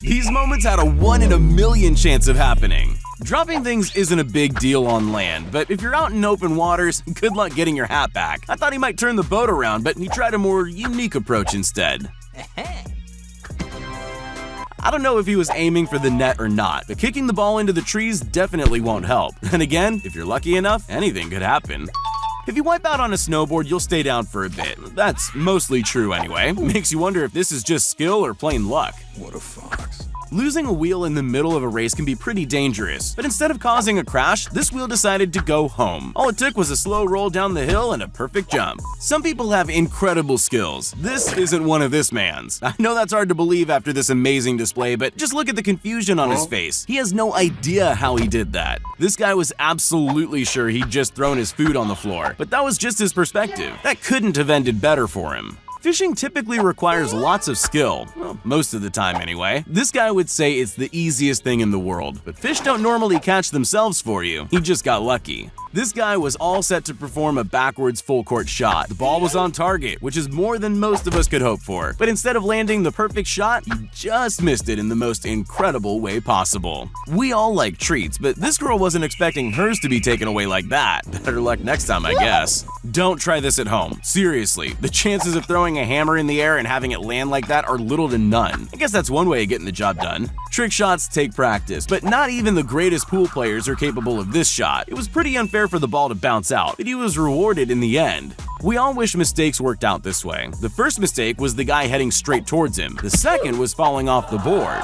These moments had a 1 in a million chance of happening. Dropping things isn't a big deal on land, but if you're out in open waters, good luck getting your hat back. I thought he might turn the boat around, but he tried a more unique approach instead. I don't know if he was aiming for the net or not, but kicking the ball into the trees definitely won't help. And again, if you're lucky enough, anything could happen. If you wipe out on a snowboard, you'll stay down for a bit. That's mostly true anyway. Makes you wonder if this is just skill or plain luck. What a fox. Losing a wheel in the middle of a race can be pretty dangerous, but instead of causing a crash, this wheel decided to go home. All it took was a slow roll down the hill and a perfect jump. Some people have incredible skills. This isn't one of this man's. I know that's hard to believe after this amazing display, but just look at the confusion on his face. He has no idea how he did that. This guy was absolutely sure he'd just thrown his food on the floor, but that was just his perspective. That couldn't have ended better for him. Fishing typically requires lots of skill, well, most of the time anyway. This guy would say it's the easiest thing in the world, but fish don't normally catch themselves for you. He just got lucky. This guy was all set to perform a backwards full court shot. The ball was on target, which is more than most of us could hope for. But instead of landing the perfect shot, he just missed it in the most incredible way possible. We all like treats, but this girl wasn't expecting hers to be taken away like that. Better luck next time, I guess. Don't try this at home. Seriously, the chances of throwing a hammer in the air and having it land like that are little to none. I guess that's one way of getting the job done. Trick shots take practice, but not even the greatest pool players are capable of this shot. It was pretty unfair for the ball to bounce out, but he was rewarded in the end. We all wish mistakes worked out this way. The first mistake was the guy heading straight towards him. The second was falling off the board.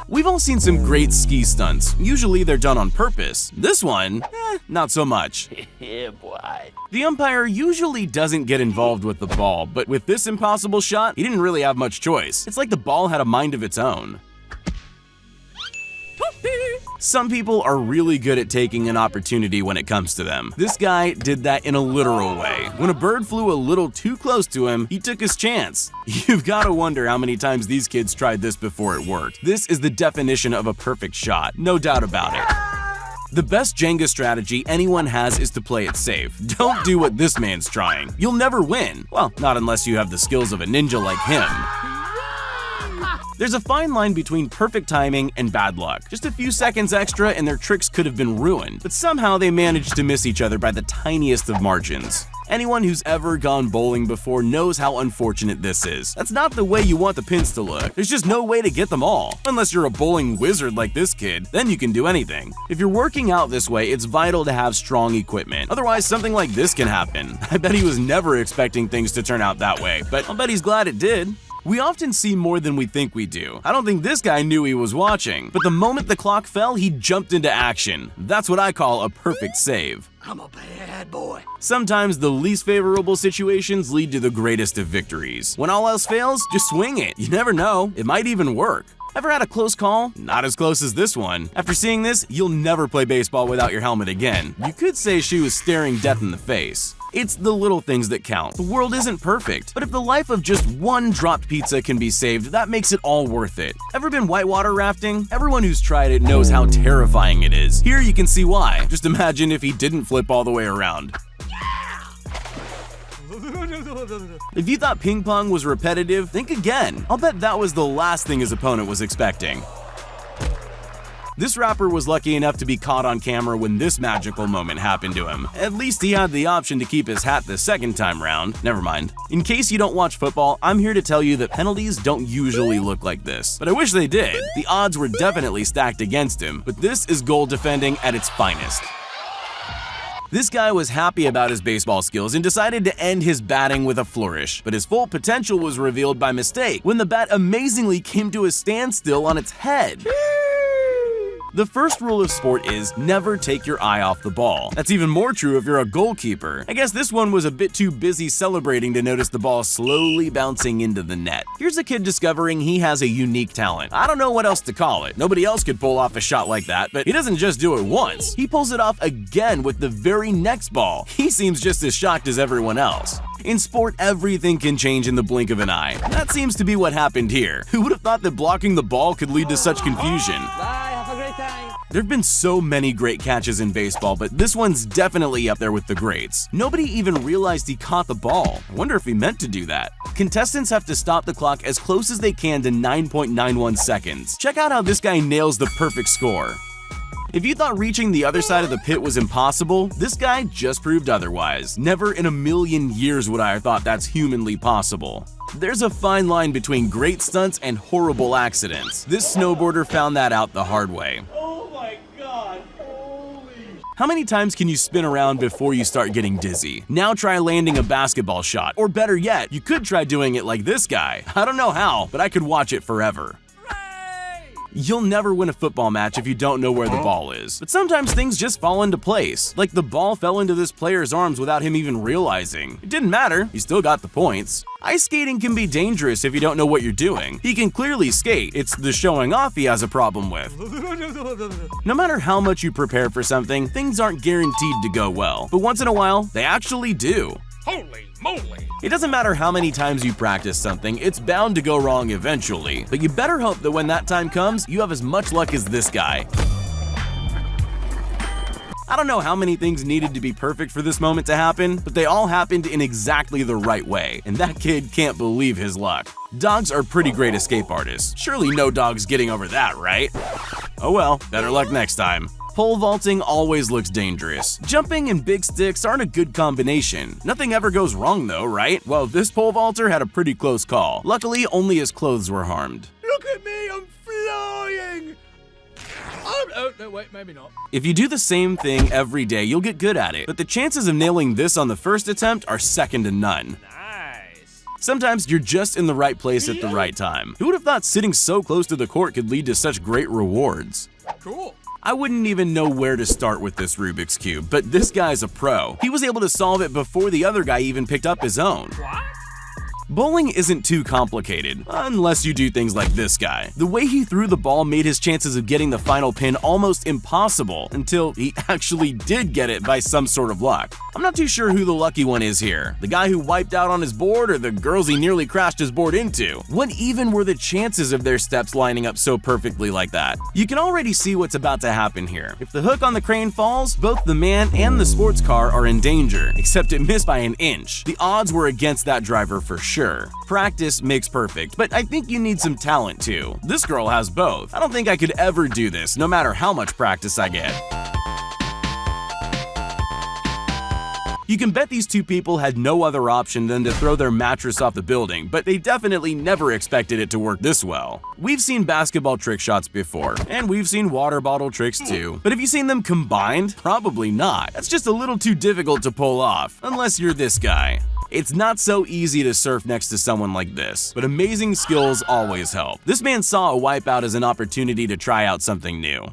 We've all seen some great ski stunts. Usually they're done on purpose. This one, not so much. Yeah, boy. The umpire usually doesn't get involved with the ball, but with this impossible shot, he didn't really have much choice. It's like the ball had a mind of its own. Some people are really good at taking an opportunity when it comes to them. This guy did that in a literal way. When a bird flew a little too close to him, he took his chance. You've got to wonder how many times these kids tried this before it worked. This is the definition of a perfect shot, no doubt about it. The best Jenga strategy anyone has is to play it safe. Don't do what this man's trying. You'll never win. Well, not unless you have the skills of a ninja like him. There's a fine line between perfect timing and bad luck. Just a few seconds extra and their tricks could have been ruined, but somehow they managed to miss each other by the tiniest of margins. Anyone who's ever gone bowling before knows how unfortunate this is. That's not the way you want the pins to look. There's just no way to get them all. Unless you're a bowling wizard like this kid, then you can do anything. If you're working out this way, it's vital to have strong equipment. Otherwise, something like this can happen. I bet he was never expecting things to turn out that way, but I'll bet he's glad it did. We often see more than we think we do. I don't think this guy knew he was watching, but the moment the clock fell, he jumped into action. That's what I call a perfect save. I'm a bad boy. Sometimes the least favorable situations lead to the greatest of victories. When all else fails, just swing it. You never know, it might even work. Ever had a close call? Not as close as this one. After seeing this, you'll never play baseball without your helmet again. You could say she was staring death in the face. It's the little things that count. The world isn't perfect, but if the life of just one dropped pizza can be saved, that makes it all worth it. Ever been whitewater rafting? Everyone who's tried it knows how terrifying it is. Here you can see why. Just imagine if he didn't flip all the way around. If you thought ping pong was repetitive, think again. I'll bet that was the last thing his opponent was expecting. This rapper was lucky enough to be caught on camera when this magical moment happened to him. At least he had the option to keep his hat the second time round. Never mind. In case you don't watch football, I'm here to tell you that penalties don't usually look like this. But I wish they did. The odds were definitely stacked against him, but this is goal defending at its finest. This guy was happy about his baseball skills and decided to end his batting with a flourish, but his full potential was revealed by mistake when the bat amazingly came to a standstill on its head. The first rule of sport is never take your eye off the ball. That's even more true if you're a goalkeeper. I guess this one was a bit too busy celebrating to notice the ball slowly bouncing into the net. Here's a kid discovering he has a unique talent. I don't know what else to call it. Nobody else could pull off a shot like that, but he doesn't just do it once. He pulls it off again with the very next ball. He seems just as shocked as everyone else. In sport, everything can change in the blink of an eye. That seems to be what happened here. Who would have thought that blocking the ball could lead to such confusion? Bye, have a great time. There've been so many great catches in baseball, but this one's definitely up there with the greats. Nobody even realized he caught the ball. I wonder if he meant to do that. Contestants have to stop the clock as close as they can to 9.91 seconds. Check out how this guy nails the perfect score. If you thought reaching the other side of the pit was impossible, this guy just proved otherwise. Never in a million years would I have thought that's humanly possible. There's a fine line between great stunts and horrible accidents. This snowboarder found that out the hard way. Oh my god, holy... How many times can you spin around before you start getting dizzy? Now try landing a basketball shot, or better yet, you could try doing it like this guy. I don't know how, but I could watch it forever. You'll never win a football match if you don't know where the ball is. But sometimes things just fall into place. Like the ball fell into this player's arms without him even realizing. It didn't matter, he still got the points. Ice skating can be dangerous if you don't know what you're doing. He can clearly skate, it's the showing off he has a problem with. No matter how much you prepare for something, things aren't guaranteed to go well. But once in a while, they actually do. Holy moly! It doesn't matter how many times you practice something, it's bound to go wrong eventually. But you better hope that when that time comes, you have as much luck as this guy. I don't know how many things needed to be perfect for this moment to happen, but they all happened in exactly the right way, and that kid can't believe his luck. Dogs are pretty great escape artists. Surely no dog's getting over that, right? Oh well, better luck next time. Pole vaulting always looks dangerous. Jumping and big sticks aren't a good combination. Nothing ever goes wrong though, right? Well, this pole vaulter had a pretty close call. Luckily, only his clothes were harmed. Look at me, I'm flying! Oh, no, wait, maybe not. If you do the same thing every day, you'll get good at it, but the chances of nailing this on the first attempt are second to none. Nice. Sometimes you're just in the right place at the right time. Who would have thought sitting so close to the court could lead to such great rewards? Cool. I wouldn't even know where to start with this Rubik's Cube, but this guy's a pro. He was able to solve it before the other guy even picked up his own. What? Bowling isn't too complicated, unless you do things like this guy. The way he threw the ball made his chances of getting the final pin almost impossible, until he actually did get it by some sort of luck. I'm not too sure who the lucky one is here, the guy who wiped out on his board or the girls he nearly crashed his board into. What even were the chances of their steps lining up so perfectly like that? You can already see what's about to happen here. If the hook on the crane falls, both the man and the sports car are in danger, except it missed by an inch. The odds were against that driver for sure. Practice makes perfect, but I think you need some talent too. This girl has both. I don't think I could ever do this, no matter how much practice I get. You can bet these two people had no other option than to throw their mattress off the building, but they definitely never expected it to work this well. We've seen basketball trick shots before, and we've seen water bottle tricks too. But have you seen them combined? Probably not. That's just a little too difficult to pull off, unless you're this guy. It's not so easy to surf next to someone like this, but amazing skills always help. This man saw a wipeout as an opportunity to try out something new.